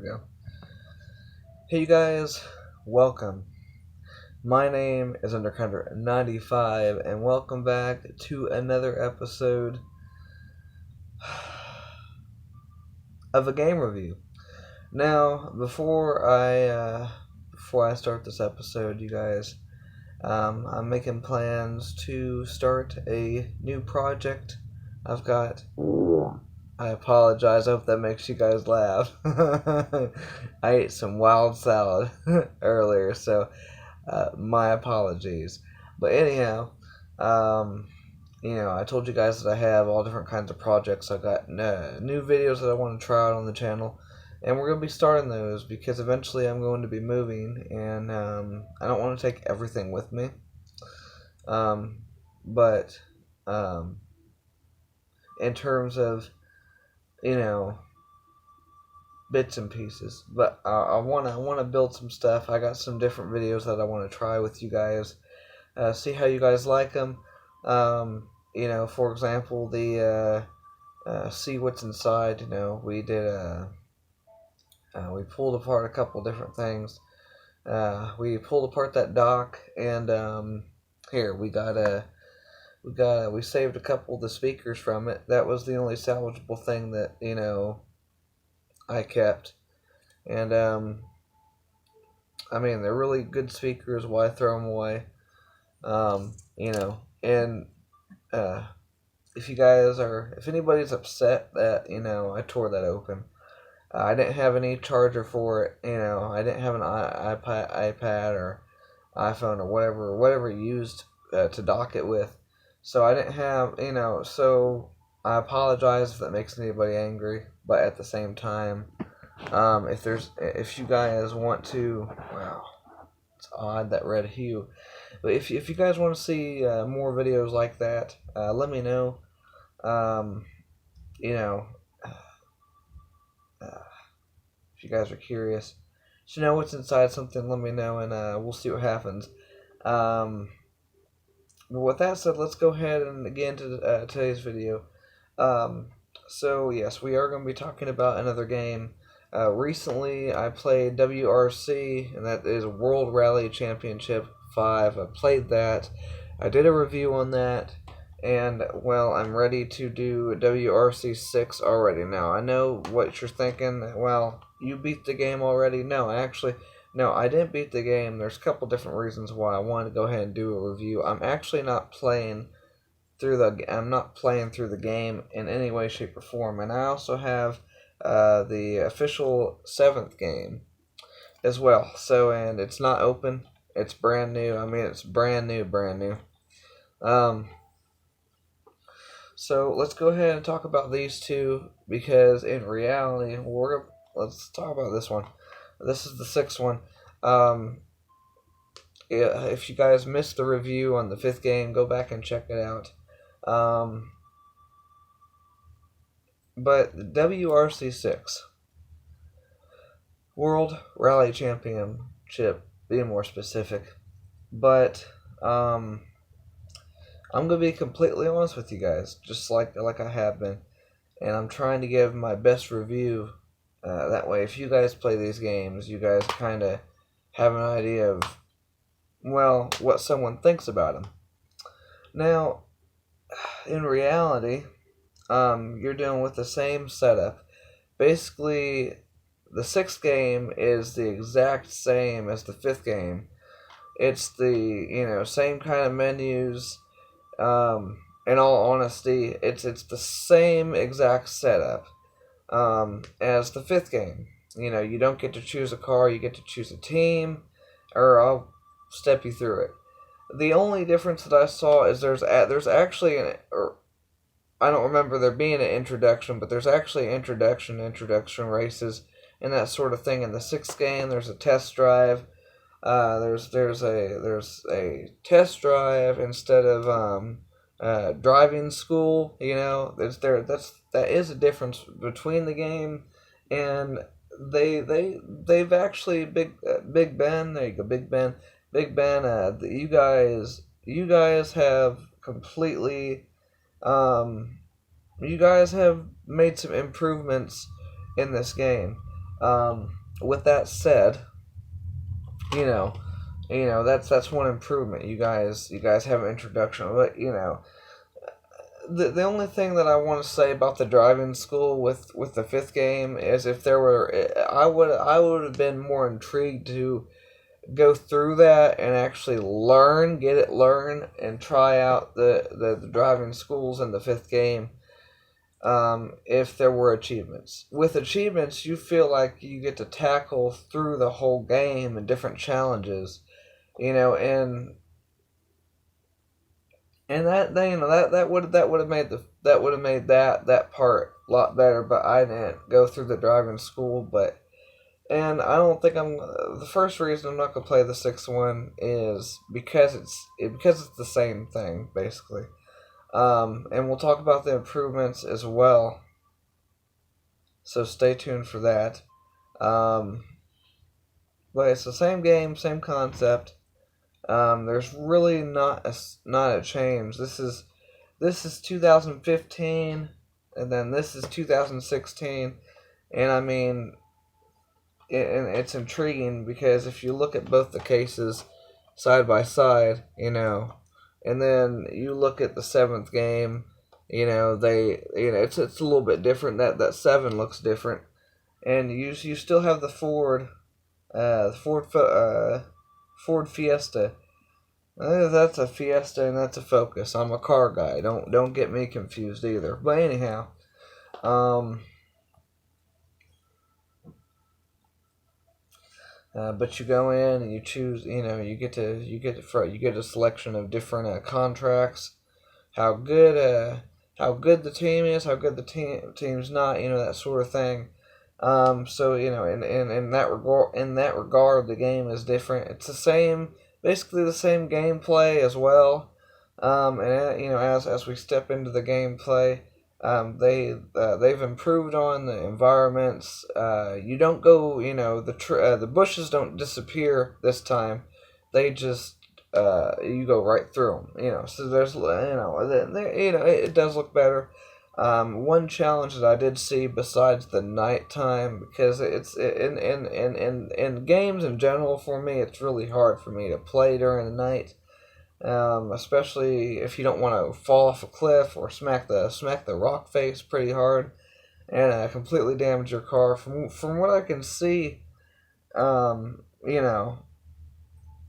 we go. Hey you guys, welcome. My name is Undercunder95 and welcome back to another episode of a game review. Now, before I start this episode, you guys, I'm making plans to start a new project. I've got... I apologize, I hope that makes you guys laugh. I ate some wild salad earlier, so my apologies. But anyhow, I told you guys that I have all different kinds of projects. I got new videos that I want to try out on the channel, and we're going to be starting those because eventually I'm going to be moving, and I don't want to take everything with me. But in terms of bits and pieces. But I wanna build some stuff. I got some different videos that I want to try with you guys. See how you guys like them. For example, the see what's inside. We did we pulled apart a couple different things. We pulled apart that dock, and here we saved a couple of the speakers from it. That was the only salvageable thing that, I kept. And, they're really good speakers. Why throw them away? And, if anybody's upset that, I tore that open, I didn't have any charger for it. I didn't have an iPad or iPhone or whatever you used to dock it with. So I didn't have, so I apologize if that makes anybody angry, but at the same time, if you guys want to, wow, it's odd, that red hue, but if you guys want to see more videos like that, let me know. If you guys are curious to know what's inside something, let me know, and we'll see what happens. But with that said, let's go ahead and get into today's video. So yes, we are going to be talking about another game. Recently, I played WRC, and that is World Rally Championship 5. I played that. I did a review on that, and, well, I'm ready to do WRC 6 already. Now, I know what you're thinking. Well, you beat the game already. No, I didn't beat the game. There's a couple different reasons why I wanted to go ahead and do a review. I'm actually not playing through the game in any way, shape, or form. And I also have the official 7th game as well. So, and it's not open. It's brand new. It's brand new. So let's go ahead and talk about these two, because in reality, let's talk about this one. This is the 6th one. If you guys missed the review on the 5th game, go back and check it out. But the WRC 6, World Rally Championship, being more specific. But I'm gonna be completely honest with you guys, just like I have been, and I'm trying to give my best review. That way, if you guys play these games, you guys kind of have an idea of, well, what someone thinks about them. Now, in reality, you're dealing with the same setup. Basically, the 6th game is the exact same as the 5th game. It's the, same kind of menus. In all honesty, it's the same exact setup as the 5th game. You don't get to choose a car, you get to choose a team, or I'll step you through it. The only difference that I saw is there's actually I don't remember there being an introduction, but there's actually introduction races and that sort of thing. In the 6th game, there's a test drive. There's a test drive instead of driving school. That is a difference between the game, and they've actually Big Ben. There you go, Big Ben. You guys have completely you guys have made some improvements in this game. With that said, you know, that's one improvement. You guys have an introduction, but the only thing that I want to say about the driving school with the fifth game is if there were, I would have been more intrigued to go through that and actually learn and try out the driving schools in the fifth game. If there were achievements. With achievements, you feel like you get to tackle through the whole game and different challenges, and that would have made that part a lot better. But I didn't go through the driving school, and I don't think I'm the first reason I'm not gonna play the sixth one is because it's the same thing basically. And we'll talk about the improvements as well. So stay tuned for that. Um, but it's the same game, same concept. There's really not a change. This is 2015, and then this is 2016, and I mean, and it's intriguing because if you look at both the cases side by side, and then you look at the seventh game, it's a little bit different. That seven looks different, and you still have the Ford Fiesta. That's a Fiesta and that's a Focus. I'm a car guy. Don't get me confused either. But anyhow, um, but you go in and you choose. You get a selection of different contracts. How good the team is, how good the team's not. That sort of thing. So in that regard, the game is different. It's basically the same gameplay as well. And as we step into the gameplay, they've improved on the environments. You don't go, the bushes don't disappear this time. They just you go right through them. So there's it does look better. One challenge that I did see besides the nighttime, because it's in games in general for me, it's really hard for me to play during the night, especially if you don't want to fall off a cliff or smack the rock face pretty hard and completely damage your car. From what I can see, the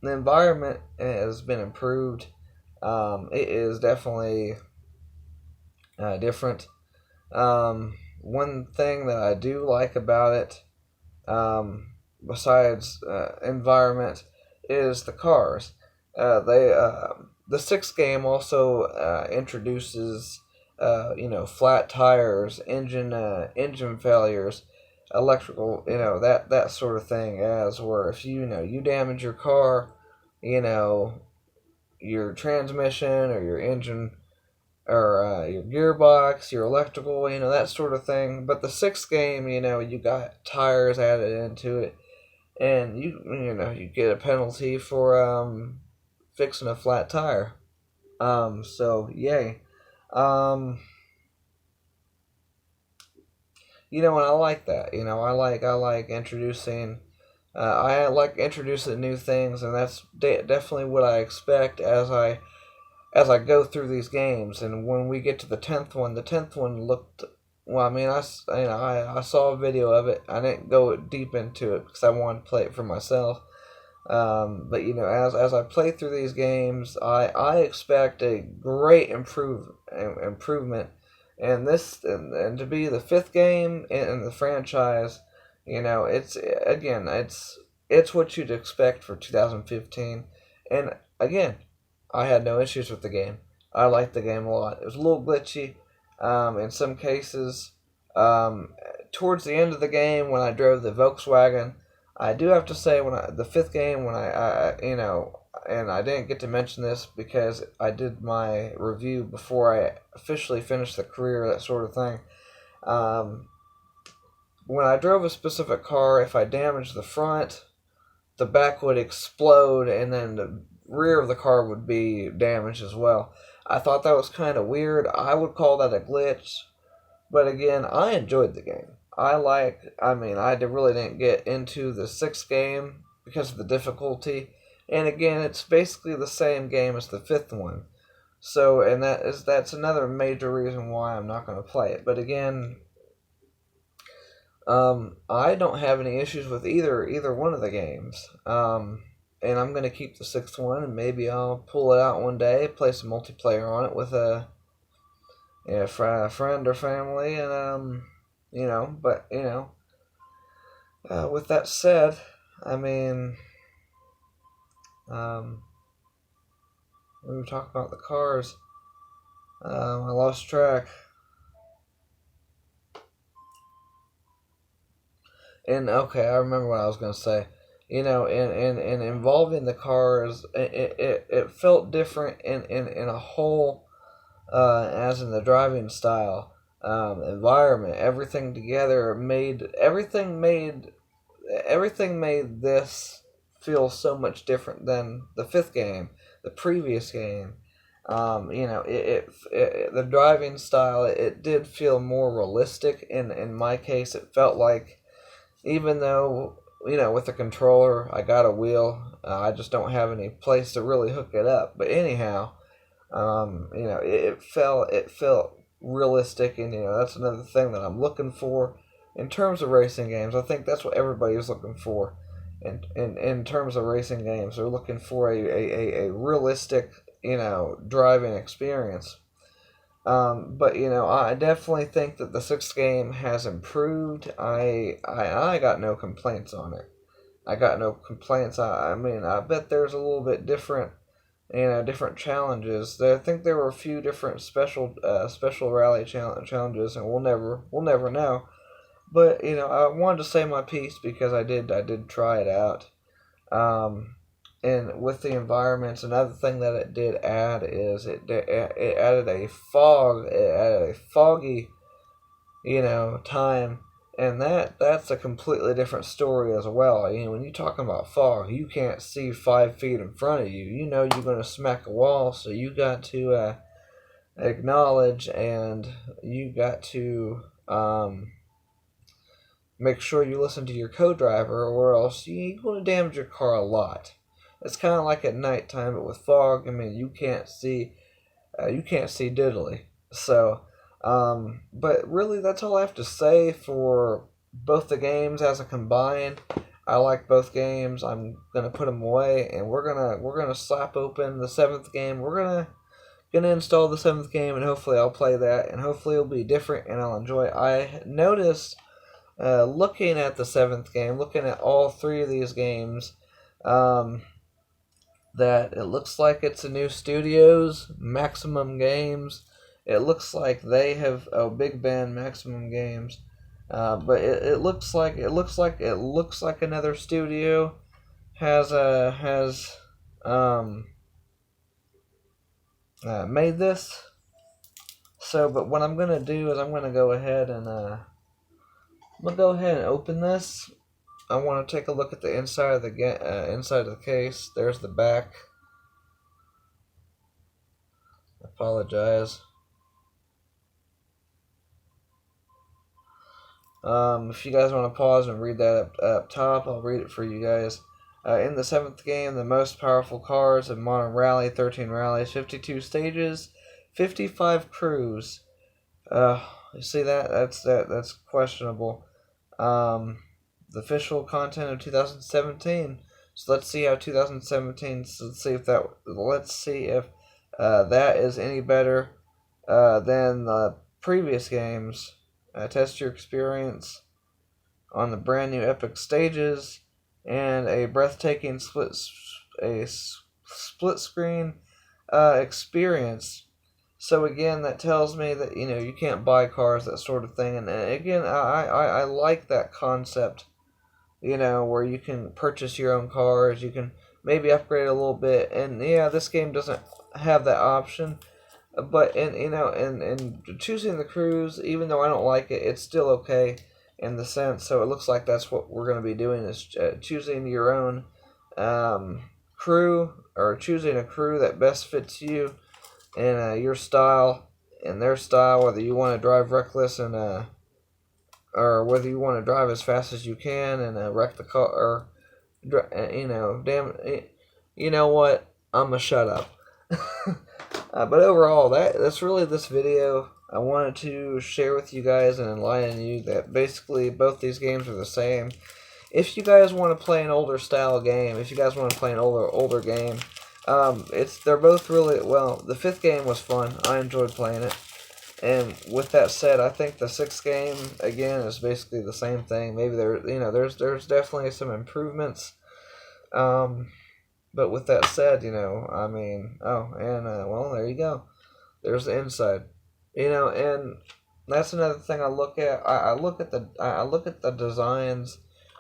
environment has been improved. It is definitely different. One thing that I do like about it, besides environment, is the cars. The sixth game also introduces flat tires, engine failures, electrical, that sort of thing. As where if you damage your car, your transmission or your engine or your gearbox, your electrical, that sort of thing. But the sixth game, you got tires added into it, and you get a penalty for fixing a flat tire. So yay. Um, and I like that. I like introducing. I like introducing new things, and that's definitely what I expect as I go through these games. And when we get to the tenth one looked. Well, I mean, I saw a video of it. I didn't go deep into it because I wanted to play it for myself. But as I play through these games, I expect a great improvement, and to be the fifth game in the franchise. It's what you'd expect for 2015, and again, I had no issues with the game. I liked the game a lot. It was a little glitchy, in some cases. Towards the end of the game, when I drove the Volkswagen, I do have to say the fifth game when and I didn't get to mention this because I did my review before I officially finished the career, that sort of thing. Um, when I drove a specific car, if I damaged the front, the back would explode, and then the rear of the car would be damaged as well. I thought that was kind of weird. I would call that a glitch, but again, I enjoyed the game. I really didn't get into the sixth game because of the difficulty. And again, it's basically the same game as the fifth one. So, and that's another major reason why I'm not going to play it. But again, I don't have any issues with either one of the games. And I'm going to keep the sixth one, and maybe I'll pull it out one day, play some multiplayer on it with a friend or family, and But with that said, I mean, we were talking about the cars. I lost track. And okay, I remember what I was going to say. In involving the cars, it felt different in a whole, as in the driving style, environment, everything together everything made this feel so much different than the fifth game, the previous game. The driving style, it did feel more realistic. In my case, it felt like, even though, with the controller, I got a wheel, I just don't have any place to really hook it up. But anyhow, it felt realistic, and that's another thing that I'm looking for in terms of racing games. I think that's what everybody is looking for. In terms of racing games, they're looking for a realistic, driving experience. But I definitely think that the sixth game has improved. I got no complaints on it. I got no complaints. I mean, I bet there's a little bit different, different challenges. I think there were a few different special rally challenges, and we'll never know. But I wanted to say my piece because I did try it out. Um, and with the environments, another thing that it did add is it added a fog, it added a foggy, time, and that's a completely different story as well. When you're talking about fog, you can't see 5 feet in front of you. You're going to smack a wall, so you got to acknowledge, and you got to make sure you listen to your co-driver, or else you're going to damage your car a lot. It's kind of like at nighttime, but with fog, I mean, you can't see diddly. So, but really, that's all I have to say for both the games as a combined. I like both games. I'm gonna put them away, and we're gonna slap open the seventh game. We're gonna install the seventh game, and hopefully I'll play that, and hopefully it'll be different, and I'll enjoy it. I noticed, looking at the seventh game, looking at all three of these games, that it looks like it's a new studios, Maximum Games. It looks like they have Big Ben Maximum Games, but it looks like another studio has made this. So, but what I'm gonna do is I'm gonna go ahead and open this. I want to take a look at the inside of the case. There's the back. I apologize. If you guys want to pause and read that up top, I'll read it for you guys. In the seventh game, the most powerful cars in modern rally, 13 rallies, 52 stages, 55 crews. You see that? That's questionable. The official content of 2017. So let's see how 2017. So let's see if that is any better than the previous games. Test your experience on the brand new epic stages and a breathtaking split screen experience. So again, that tells me that you can't buy cars, that sort of thing. And again, I like that concept. Where you can purchase your own cars, you can maybe upgrade a little bit, and this game doesn't have that option. But in choosing the crews, even though I don't like it, it's still okay in the sense. So it looks like that's what we're going to be doing, is choosing your own crew, or choosing a crew that best fits you and your style and their style, whether you want to drive reckless and or whether you want to drive as fast as you can and wreck the car, or you know what? I'm gonna shut up. But overall, that's really this video. I wanted to share with you guys and enlighten you that basically both these games are the same. If you guys want to play an older style game, if you guys want to play an older game, they're both really well. The 5th game was fun. I enjoyed playing it. And with that said, I think the 6th game again is basically the same thing. Maybe there's definitely some improvements. But with that said, I mean, well, there you go. There's the inside, and that's another thing I look at. I look at the designs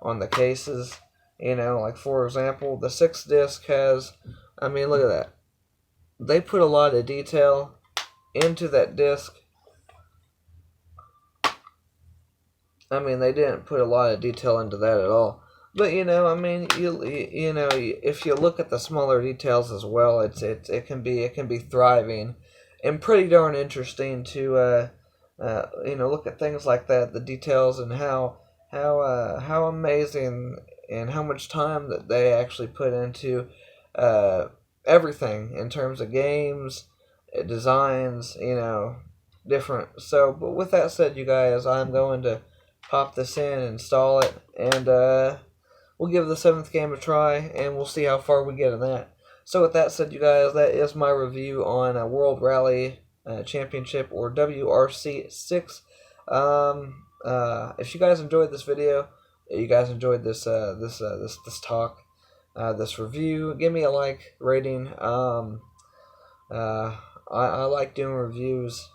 on the cases. Like for example, the 6th disc has. I mean, look at that. They put a lot of detail into that disc. I mean, they didn't put a lot of detail into that at all. But I mean, if you look at the smaller details as well, it can be thriving, and pretty darn interesting to look at things like that, the details, and how amazing and how much time that they actually put into everything in terms of games, designs, different. So, but with that said, you guys, I'm going to pop this in, install it, and we'll give the 7th game a try, and we'll see how far we get in that. So with that said, you guys, that is my review on a World Rally Championship, or WRC 6. If you guys enjoyed this video, you guys enjoyed this talk, this review, give me a like, rating. I like doing reviews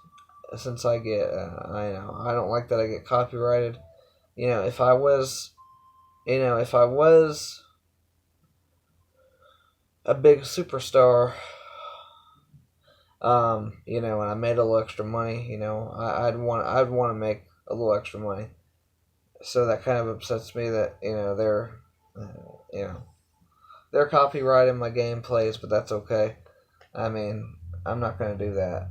since I get I don't like that I get copyrighted. If I was a big superstar, and I made a little extra money, I'd want to make a little extra money. So that kind of upsets me that they're copyrighting my gameplays, but that's okay. I mean, I'm not gonna do that.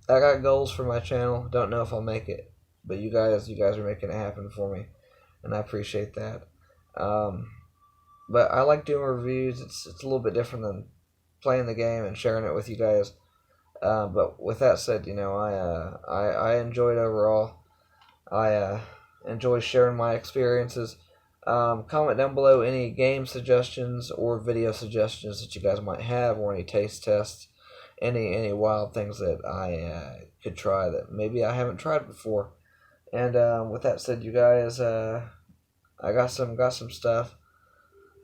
I got goals for my channel. Don't know if I'll make it, but you guys are making it happen for me, and I appreciate that. But I like doing reviews. It's a little bit different than playing the game and sharing it with you guys. But with that said, I enjoyed overall. I enjoy sharing my experiences. Comment down below any game suggestions or video suggestions that you guys might have, or any taste tests, any wild things that I could try that maybe I haven't tried before. And with that said, you guys, I got some stuff.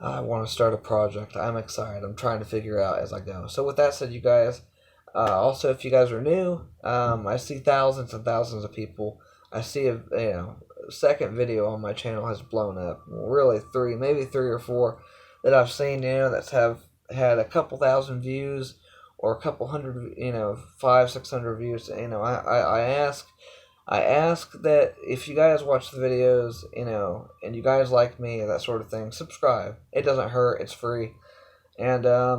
I want to start a project. I'm excited. I'm trying to figure out as I go. So with that said, you guys, also if you guys are new, I see thousands and thousands of people. I see second video on my channel has blown up. Really maybe three or four that I've seen, that have had a couple thousand views, or a couple hundred, 500-600 views. I ask that if you guys watch the videos, and you guys like me, that sort of thing, subscribe. It doesn't hurt. It's free. And, I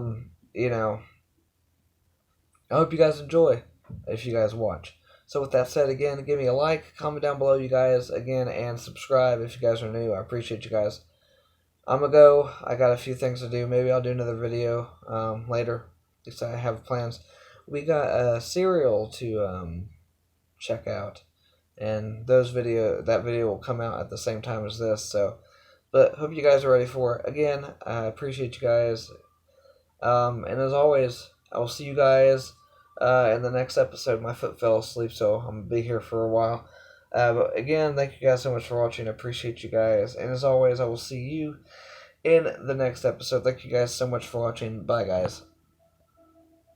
hope you guys enjoy if you guys watch. So with that said, again, give me a like, comment down below, you guys, again, and subscribe if you guys are new. I appreciate you guys. I'm going to go. I got a few things to do. Maybe I'll do another video later. At least I have plans. We got a cereal to check out. And that video will come out at the same time as this. So, but hope you guys are ready for it. Again, I appreciate you guys. And as always, I will see you guys in the next episode. My foot fell asleep, so I'm going to be here for a while. But again, thank you guys so much for watching. I appreciate you guys. And as always, I will see you in the next episode. Thank you guys so much for watching. Bye, guys.